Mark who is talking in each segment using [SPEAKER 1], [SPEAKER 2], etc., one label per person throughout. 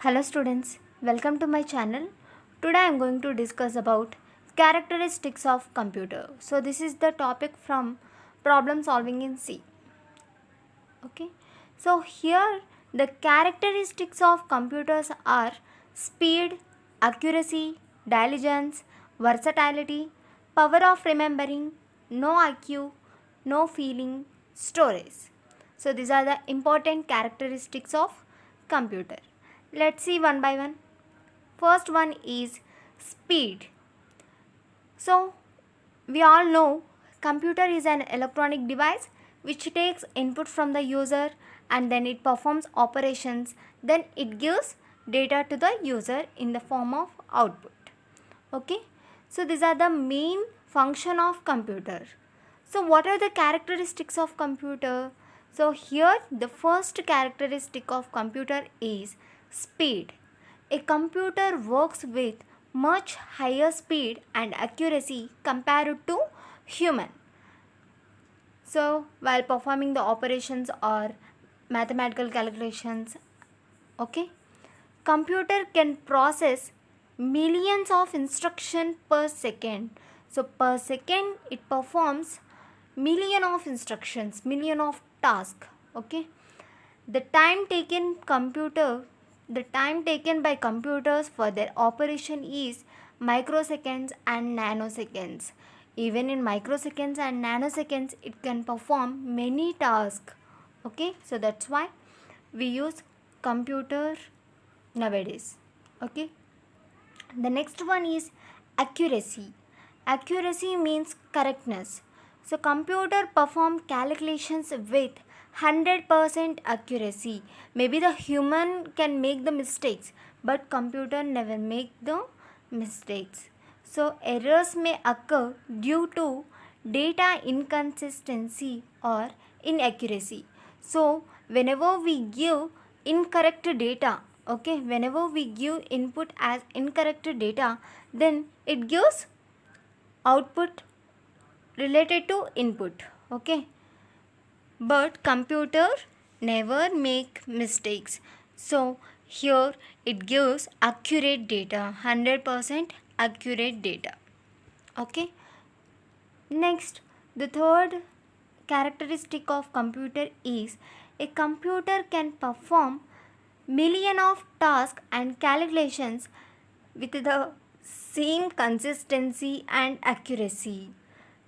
[SPEAKER 1] Hello students, welcome to my channel. Today I am going to discuss about characteristics of computer. So this is the topic from problem solving in C. Okay. So here the characteristics of computers are speed, accuracy, diligence, versatility, power of remembering, no IQ, no feeling, storage. So these are the important characteristics of computer. Let's see one by one. First one is speed. So we all know computer is an electronic device which takes input from the user and then it performs operations, then it gives data to the user in the form of output. Okay, so these are the main function of computer. So what are the characteristics of computer? So here the first characteristic of computer is speed. A computer works with much higher speed and accuracy compared to human. So while performing the operations or mathematical calculations, okay, computer can process millions of instructions per second. So per second it performs million of instructions, million of tasks. Okay, the time taken by computers for their operation is microseconds and nanoseconds. Even in microseconds and nanoseconds it can perform many tasks. Okay, so that's why we use computer nowadays. Okay, the next one is accuracy. Accuracy means correctness. So computer perform calculations with 100% accuracy. Maybe the human can make the mistakes, but computer never make the mistakes. So errors may occur due to data inconsistency or inaccuracy. So whenever we give incorrect data, okay, whenever we give input as incorrect data, then it gives output related to input. Okay, but computer never make mistakes. So here it gives accurate data, 100% accurate data. Okay, next the third characteristic of computer is a computer can perform million of tasks and calculations with the same consistency and accuracy.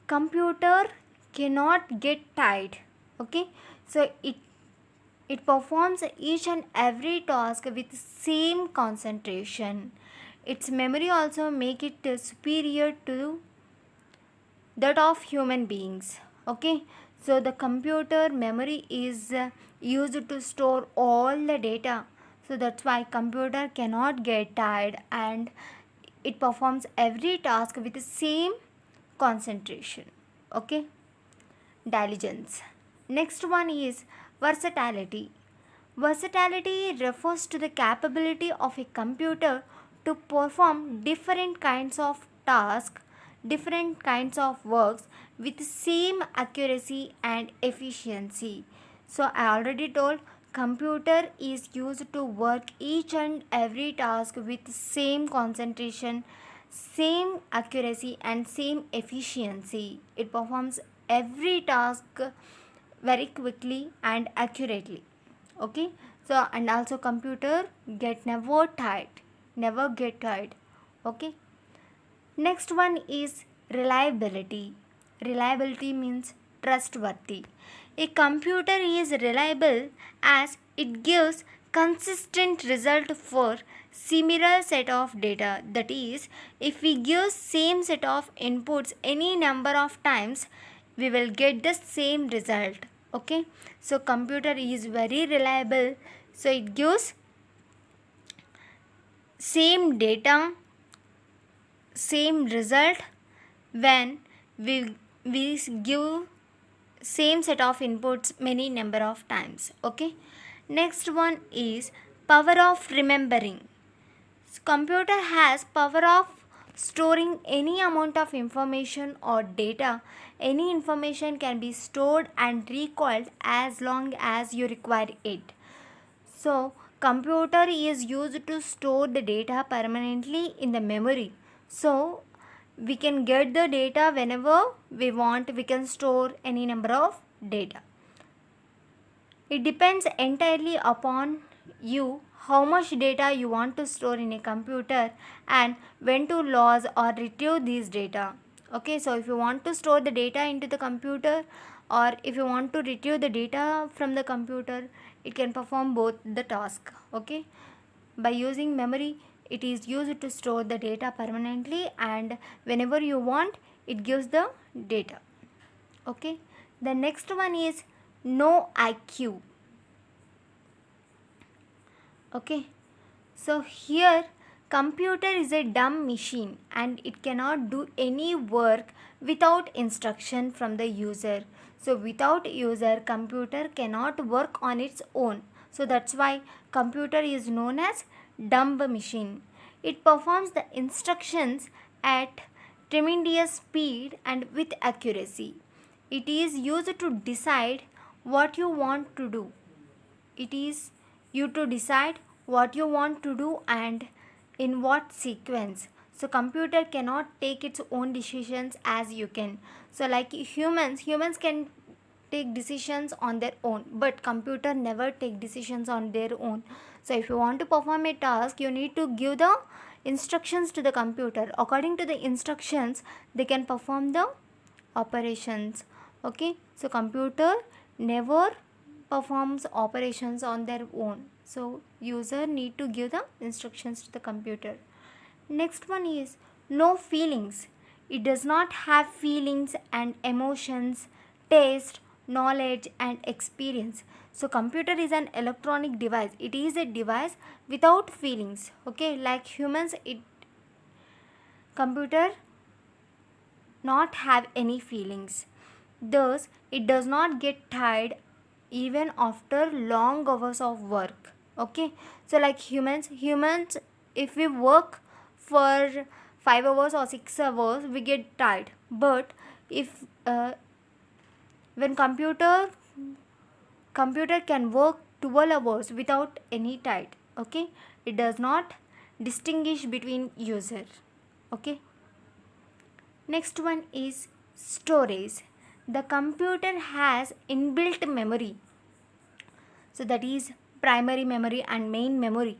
[SPEAKER 1] Computer cannot get tired. Okay, so it performs each and every task with same concentration. Its memory also make it superior to that of human beings. Okay, so the computer memory is used to store all the data. So that's why computer cannot get tired and it performs every task with the same concentration. Okay, diligence. Next one is versatility. Versatility refers to the capability of a computer to perform different kinds of tasks, different kinds of works with same accuracy and efficiency. So I already told computer is used to work each and every task with same concentration, same accuracy and same efficiency. It performs every task very quickly and accurately. Okay, so and also computer never get tired. Okay, next one is reliability. Reliability means trustworthy. A computer is reliable as it gives consistent result for similar set of data. That is, if we give same set of inputs any number of times, we will get the same result. Okay, so computer is very reliable, so it gives same data, same result when we give same set of inputs many number of times. Okay, next one is power of remembering. Computer has power of storing any amount of information or data. Any information can be stored and recalled as long as you require it. So computer is used to store the data permanently in the memory. So we can get the data whenever we want. We can store any number of data. It depends entirely upon you how much data you want to store in a computer and when to lose or retrieve these data. Okay, so if you want to store the data into the computer or if you want to retrieve the data from the computer, it can perform both the task. Okay, by using memory, it is used to store the data permanently, and whenever you want, it gives the data. Okay, the next one is no IQ. Okay, so here computer is a dumb machine and it cannot do any work without instruction from the user. So without user, computer cannot work on its own. So that's why computer is known as dumb machine. It performs the instructions at tremendous speed and with accuracy. It is used to decide what you want to do. It is you to decide what you want to do and in what sequence. So computer cannot take its own decisions as you can. So like humans can take decisions on their own, but computer never take decisions on their own. So if you want to perform a task, you need to give the instructions to the computer. According to the instructions, they can perform the operations. Okay, so computer never performs operations on their own. So user need to give the instructions to the computer. Next one is no feelings. It does not have feelings and emotions, taste, knowledge and experience. So computer is an electronic device. It is a device without feelings. Okay, like humans, computer not have any feelings. Thus, it does not get tired even after long hours of work. Okay, so like humans, if we work for 5 hours or 6 hours, we get tired. But if when computer can work 12 hours without any tired. Okay, it does not distinguish between user. Okay, next one is storage. The computer has inbuilt memory. So that is primary memory and main memory,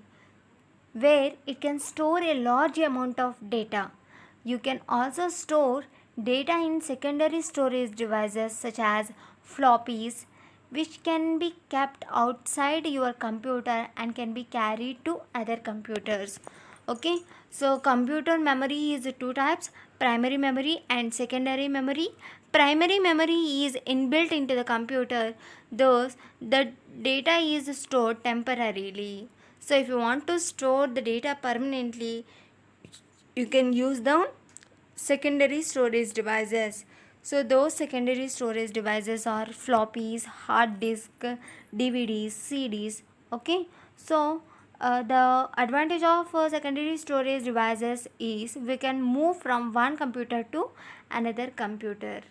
[SPEAKER 1] where it can store a large amount of data. You can also store data in secondary storage devices such as floppies, which can be kept outside your computer and can be carried to other computers. Okay, so computer memory is two types: primary memory and secondary memory. Primary memory is inbuilt into the computer, thus the data is stored temporarily. So if you want to store the data permanently, you can use the secondary storage devices. So those secondary storage devices are floppies, hard disk, DVDs, CDs. Okay, so the advantage of secondary storage devices is we can move from one computer to another computer.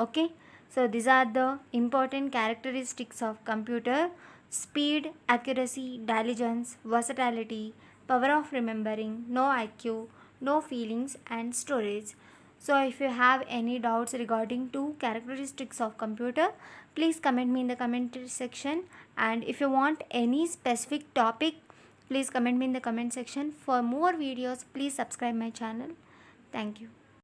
[SPEAKER 1] Okay, so these are the important characteristics of computer: speed, accuracy, diligence, versatility, power of remembering, no IQ, no feelings and storage. So if you have any doubts regarding to characteristics of computer, please comment me in the comment section, and if you want any specific topic, please comment me in the comment section. For more videos, please subscribe my channel. Thank you.